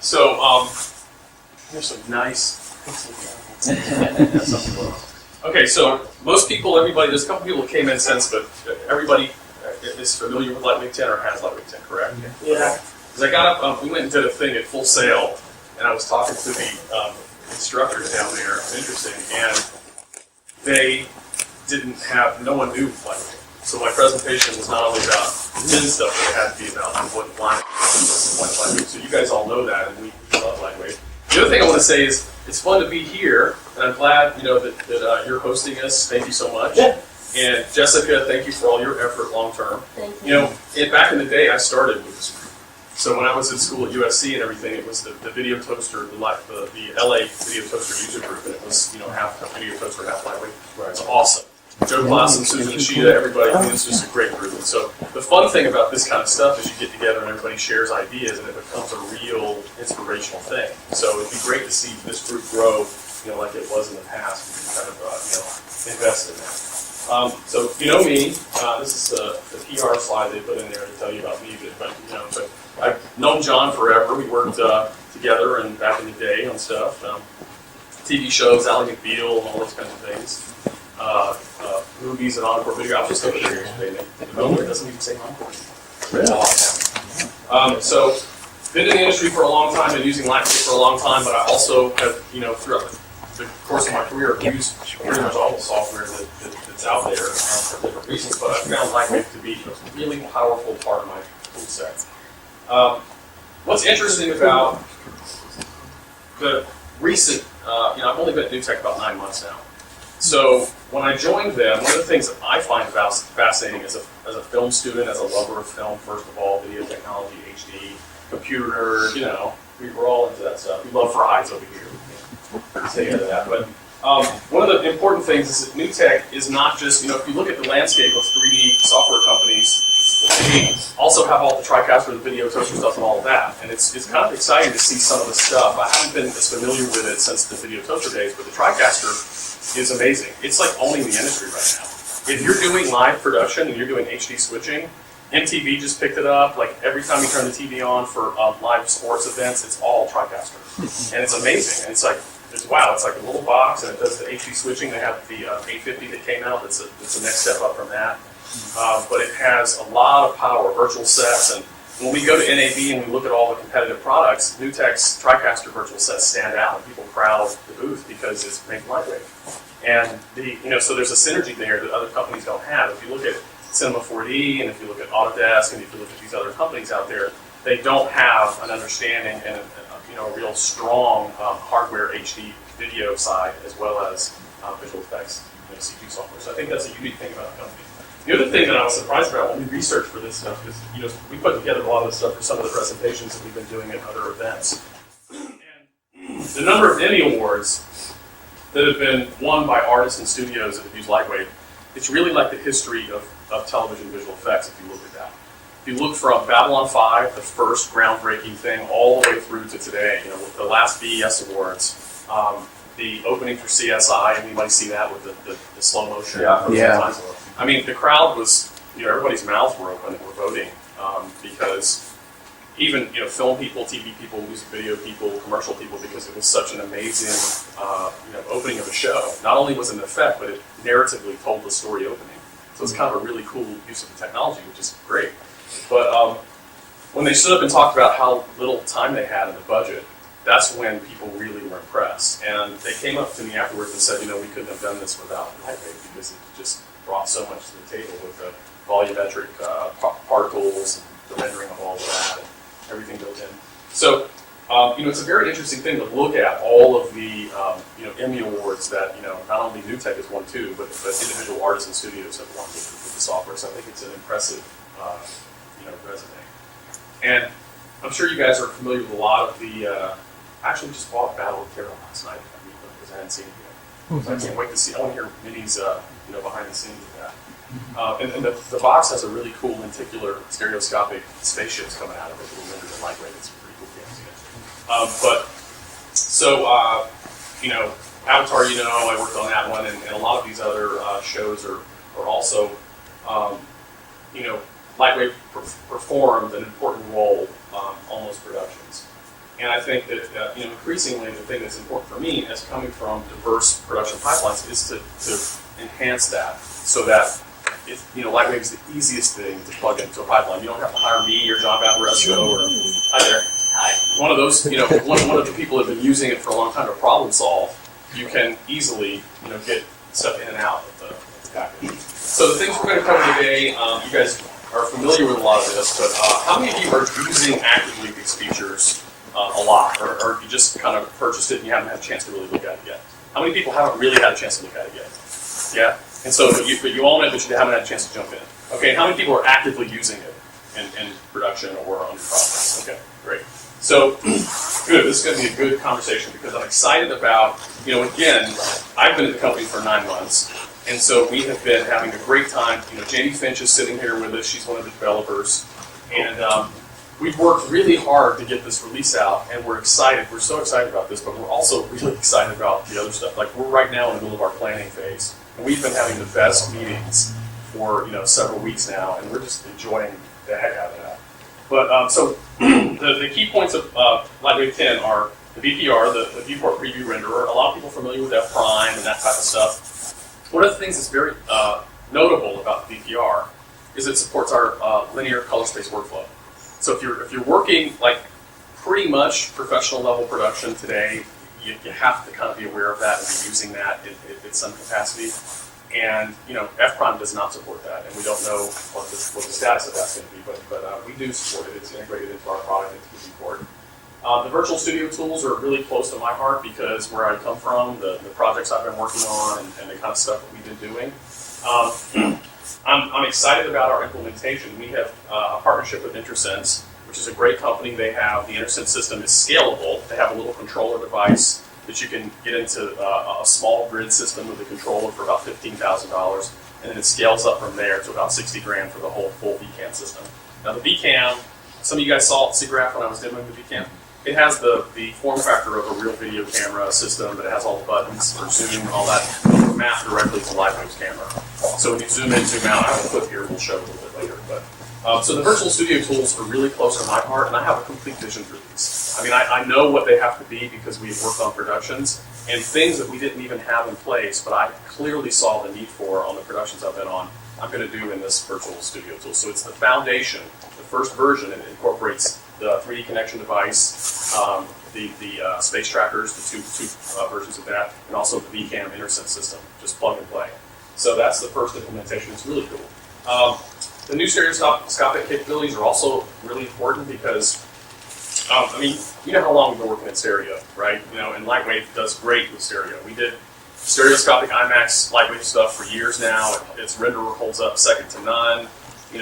So here's some nice. Okay, so most people, everybody, there's a couple people that came in since, but everybody is familiar with LightWave 10 or has LightWave 10, correct? Yeah. Because I got up, we went and did a thing at Full Sail, and I was talking to the instructors down there. It was interesting, and they didn't have, no one knew LightWave. So my presentation was not only about tin stuff, but it had to be about what LightWave. So you guys all know that, and we love LightWave. The other thing I want to say is it's fun to be here, and I'm glad that you're hosting us. Thank you so much. Yeah. And Jessica, thank you for all your effort long term. Thank you. Back in the day, I started with this group. So when I was at school at USC and everything, it was the video toaster, the LA video toaster user group, and it was half video toaster, half LightWave. Right. It's awesome. Joe Klassen, Susan Ishida, everybody. I mean, it's just a great group. And so the fun thing about this kind of stuff is you get together and everybody shares ideas, and it becomes a real inspirational thing. So it'd be great to see this group grow, like it was in the past. We can kind of, invest in that. So you know me. This is the PR slide they put in there to tell you about me. But I've known John forever. We worked together and back in the day on stuff, TV shows, Ally McBeal, and all those kinds of things. Movies and encore video. I was just over there yesterday. The moment doesn't even say encore. Yeah. So, been in the industry for a long time and using LightWave for a long time, but I also have, throughout the course of my career, used pretty much all the software that's out there for different reasons. But I found LightWave to be a really powerful part of my tool set. What's interesting about the recent, I've only been at NewTek about 9 months now. So when I joined them, one of the things that I find fascinating as a film student, as a lover of film, first of all, video technology, HD, computer nerd, we're all into that stuff. We love fries over here. We can stay into that. But one of the important things is that NewTek is not just, if you look at the landscape of 3D software companies, they also have all the TriCaster, the video toaster stuff, and all of that. And it's kind of exciting to see some of the stuff. I haven't been as familiar with it since the video toaster days, but the TriCaster is amazing. It's like owning the industry right now. If you're doing live production and you're doing HD switching, MTV just picked it up. Like every time you turn the TV on for live sports events, it's all TriCaster. And it's amazing. And it's like a little box, and it does the HD switching. They have the 850 that came out. That's the next step up from that. But it has a lot of power, virtual sets. And when we go to NAB and we look at all the competitive products, NewTek's TriCaster virtual sets stand out, and people crowd the booth because it's made LightWave. And so there's a synergy there that other companies don't have. If you look at Cinema 4D, and if you look at Autodesk, and if you look at these other companies out there, they don't have an understanding and a real strong hardware HD video side, as well as visual effects, CG software. So I think that's a unique thing about the company. The other thing that I was surprised about when we researched for this stuff is, we put together a lot of the stuff for some of the presentations that we've been doing at other events. And the number of Emmy Awards that have been won by artists and studios that have used LightWave, it's really like the history of television visual effects if you look at that. If you look from Babylon 5, the first groundbreaking thing, all the way through to today, with the last VES Awards, the opening for CSI, anybody see that with the slow motion? Yeah. I mean, the crowd was, everybody's mouths were open and were voting because even, film people, TV people, music video people, commercial people, because it was such an amazing, opening of a show. Not only was it an effect, but it narratively told the story opening. So it's kind of a really cool use of the technology, which is great. But when they stood up and talked about how little time they had in the budget, that's when people really were impressed. And they came up to me afterwards and said, we couldn't have done this without LightWave because it just brought so much to the table with the volumetric particles and the rendering of all of that and everything built in. So, it's a very interesting thing to look at all of the, Emmy Awards that, not only NewTek has won too, but individual artists and studios have won with the software. So I think it's an impressive, resume. And I'm sure you guys are familiar with a lot of the, I actually just bought Battle of Terror last night, because I hadn't seen it yet. So I can't wait to see, I want to hear Minnie's, behind the scenes of that. And the box has a really cool lenticular stereoscopic spaceships coming out of it that will render the LightWave. It's pretty cool if you haven't seen it. Avatar, I worked on that one, and a lot of these other shows are also, LightWave performed an important role on those productions. And I think that increasingly the thing that's important for me as coming from diverse production pipelines is to enhance that so that LightWave is the easiest thing to plug into a pipeline. You don't have to hire me or John Babaresco or hi there. Hi. One of those, one of the people that have been using it for a long time to problem solve. You can easily, get stuff in and out of the package. So the things we're going to cover today, you guys are familiar with a lot of this, but how many of you are using actively these features a lot, or you just kind of purchased it and you haven't had a chance to really look at it yet? How many people haven't really had a chance to look at it yet? Yeah? And so, but you all know that you haven't had a chance to jump in. Okay, how many people are actively using it in production or on your projects? Okay, great. So, good. This is going to be a good conversation because I'm excited about, again, I've been at the company for 9 months, and so we have been having a great time. Jamie Finch is sitting here with us. She's one of the developers, and we've worked really hard to get this release out, and we're excited. We're so excited about this, but we're also really excited about the other stuff. Like, we're right now in the middle of our planning phase, and we've been having the best meetings for several weeks now, and we're just enjoying the heck out of that. But so the key points of LightWave 10 are the VPR, the Viewport Preview Renderer. A lot of people are familiar with F Prime and that type of stuff. One of the things that's very notable about the VPR is it supports our linear color space workflow. So if you're working like pretty much professional level production today, you have to kind of be aware of that and be using that in some capacity. And F Prime does not support that, and we don't know what the status of that's going to be, but we do support it. It's integrated into our product, into the Viewport. The virtual studio tools are really close to my heart because where I come from, the projects I've been working on, and the kind of stuff that we've been doing. I'm excited about our implementation. We have a partnership with InterSense, which is a great company. They have the InterSense system is scalable. They have a little controller device that you can get into a small grid system with a controller for about $15,000, and then it scales up from there to about $60,000 for the whole full VCam system. Now the VCam, some of you guys saw at SIGGRAPH when I was demoing the VCam. It has the form factor of a real video camera system, but it has all the buttons for zoom and all that. Those are mapped directly to LightWave's camera. So when you zoom in, zoom out, I have a clip here we'll show a little bit later. But so the virtual studio tools are really close to my heart, and I have a complete vision for these. I mean, I know what they have to be because we've worked on productions and things that we didn't even have in place, but I clearly saw the need for on the productions I've been on. I'm going to do in this virtual studio tool. So it's the foundation. The first version, it incorporates the 3D connection device, the space trackers, the two versions of that, and also the VCam InterSense system, just plug and play. So that's the first implementation. It's really cool. The new stereoscopic capabilities are also really important because, I mean, you know how long we've been working in stereo, right? And LightWave does great with stereo. We did stereoscopic IMAX LightWave stuff for years now. Its renderer holds up second to none.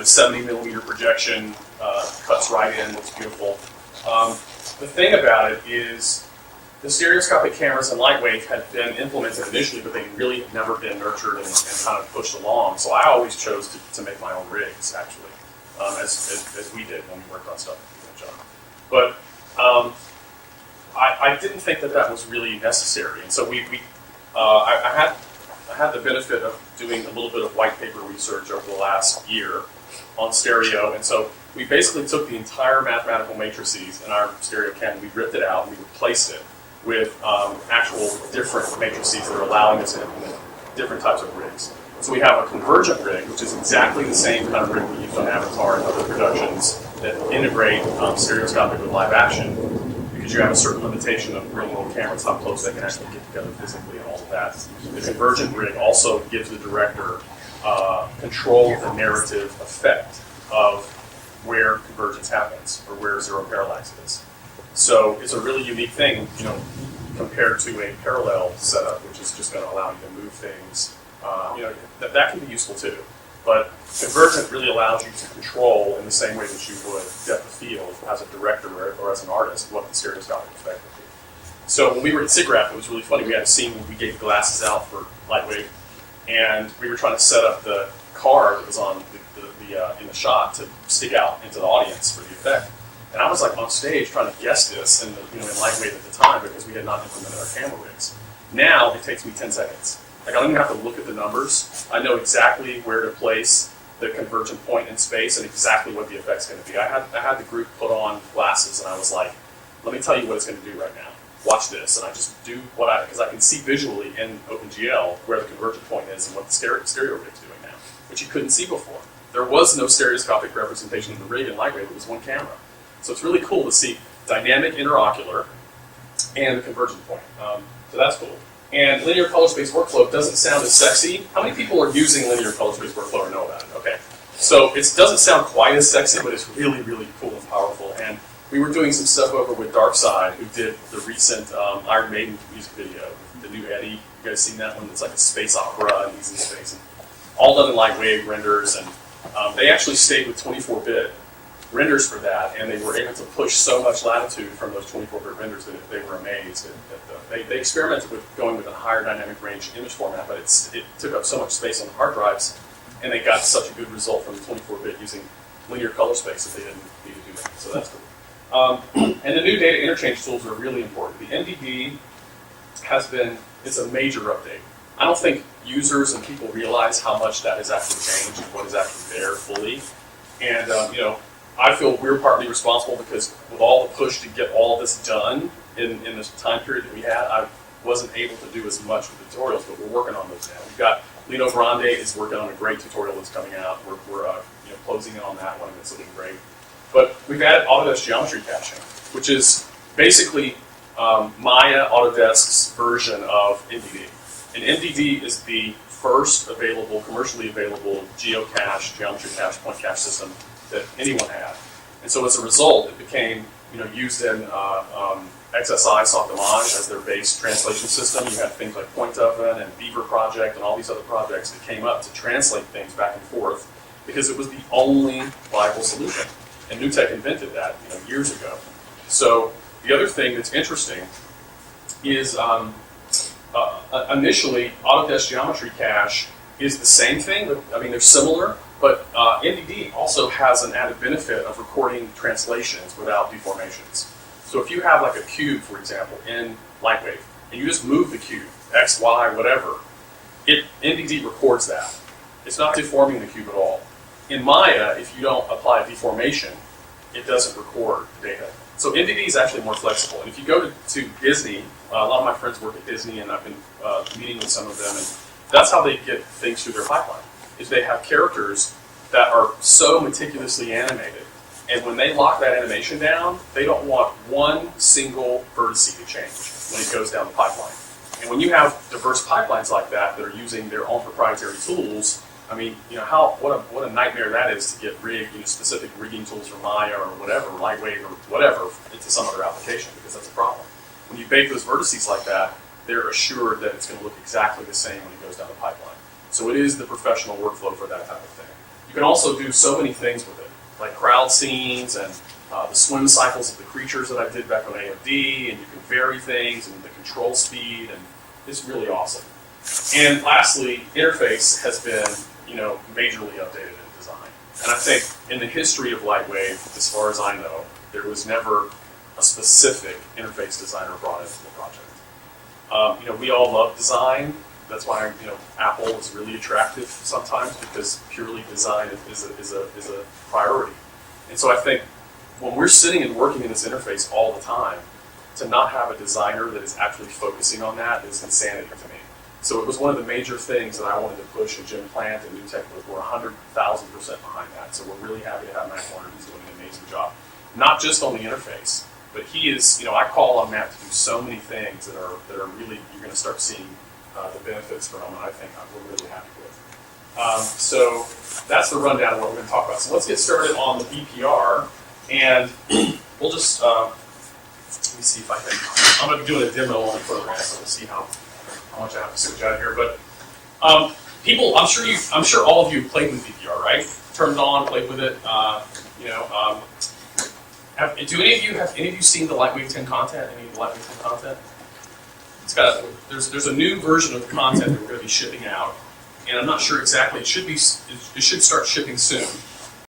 70 millimeter projection, cuts right in, looks beautiful. The thing about it is the stereoscopic cameras in LightWave had been implemented initially, but they really had never been nurtured and kind of pushed along. So I always chose to make my own rigs, actually, as we did when we worked on stuff with John. But I didn't think that was really necessary, and so I had the benefit of doing a little bit of white paper research over the last year on stereo, and so we basically took the entire mathematical matrices in our stereo canon, we ripped it out, and we replaced it with actual different matrices that are allowing us to implement different types of rigs. So we have a convergent rig, which is exactly the same kind of rig we use on Avatar and other productions that integrate stereoscopic with live action, because you have a certain limitation of real world cameras, how close they can actually get together physically and all of that. The convergent rig also gives the director control of the narrative effect of where convergence happens or where zero parallax is. So it's a really unique thing, compared to a parallel setup, which is just going to allow you to move things. That can be useful too. But convergent really allows you to control in the same way that you would depth of field as a director or as an artist what the stereoscopic effect would be. So when we were at SIGGRAPH, it was really funny. We had a scene where we gave glasses out for LightWave, and we were trying to set up the car that was on in the shot to stick out into the audience for the effect. And I was like on stage trying to guess this in LightWave at the time because we had not implemented our camera rigs. Now it takes me 10 seconds. Like I don't even have to look at the numbers. I know exactly where to place the convergent point in space and exactly what the effect's going to be. I had the group put on glasses and I was like, let me tell you what it's going to do right now. Watch this, and I just do because I can see visually in OpenGL where the convergent point is and what the stereo rig's doing now, which you couldn't see before. There was no stereoscopic representation of the rig in LightWave, it was one camera. So it's really cool to see dynamic interocular and the convergent point. So that's cool. And linear color space workflow doesn't sound as sexy. How many people are using linear color space workflow or know about it? Okay. So it doesn't sound quite as sexy, but it's really, really cool and powerful. And we were doing some stuff over with Darkside, who did the recent Iron Maiden music video, the new Eddie. You guys seen that one? It's like a space opera, and he's in space. And all done in LightWave renders, and they actually stayed with 24-bit renders for that, and they were able to push so much latitude from those 24-bit renders that they were amazed. They experimented with going with a higher dynamic range image format, but it took up so much space on the hard drives, and they got such a good result from the 24-bit using linear color space that they didn't need to do that. So that's cool. And the new data interchange tools are really important. The MDD it's a major update. I don't think users and people realize how much that has actually changed and what is actually there fully. And I feel we're partly responsible because with all the push to get all this done in this time period that we had, I wasn't able to do as much with the tutorials, but we're working on those now. We've got Lino Grande is working on a great tutorial that's coming out. We're closing in on that one, and it's looking great. But we've added Autodesk geometry caching, which is basically Maya Autodesk's version of MDD. And MDD is the first commercially available geocache, geometry cache, point cache system that anyone had. And so as a result, it became used in XSI Soft Image as their base translation system. You had things like Point Oven and Beaver Project and all these other projects that came up to translate things back and forth because it was the only viable solution. And NewTek invented that years ago. So the other thing that's interesting is initially Autodesk Geometry Cache is the same thing. They're similar, but MDD also has an added benefit of recording translations without deformations. So if you have like a cube, for example, in LightWave, and you just move the cube, X, Y, whatever, MDD records that. It's not deforming the cube at all. In Maya, if you don't apply a deformation, it doesn't record data. So MDD is actually more flexible. And if you go to Disney, a lot of my friends work at Disney, and I've been meeting with some of them, and that's how they get things through their pipeline, is they have characters that are so meticulously animated. And when they lock that animation down, they don't want one single vertice to change when it goes down the pipeline. And when you have diverse pipelines like that are using their own proprietary tools, what a nightmare that is to get specific rigging tools for Maya or whatever, LightWave or whatever, into some other application, because that's a problem. When you bake those vertices like that, they're assured that it's going to look exactly the same when it goes down the pipeline. So it is the professional workflow for that type of thing. You can also do so many things with it, like crowd scenes and the swim cycles of the creatures that I did back on AMD, and you can vary things and the control speed, and it's really awesome. And lastly, interface has been majorly updated in design. And I think in the history of LightWave, as far as I know, there was never a specific interface designer brought into the project. We all love design. That's why Apple is really attractive sometimes, because purely design is a priority. And so I think when we're sitting and working in this interface all the time, to not have a designer that is actually focusing on that is insanity to me. So it was one of the major things that I wanted to push, and Jim Plant and NewTek were 100,000% behind that. So we're really happy to have Matt Warner. He's doing an amazing job. Not just on the interface, but he is, I call on Matt to do so many things that are really, you're going to start seeing the benefits from, and I think we're really happy with. So that's the rundown of what we're going to talk about. So let's get started on the BPR, and we'll just, let me see if I can, I'm going to be doing a demo on the program, so we'll see how much I have to switch out here. But people, I'm sure all of you played with BPR, right? Turned it on, played with it. Have any of you seen the LightWave 10 content? Any of the LightWave 10 content? There's a new version of the content that we're going to be shipping out, and I'm not sure exactly. It should start shipping soon.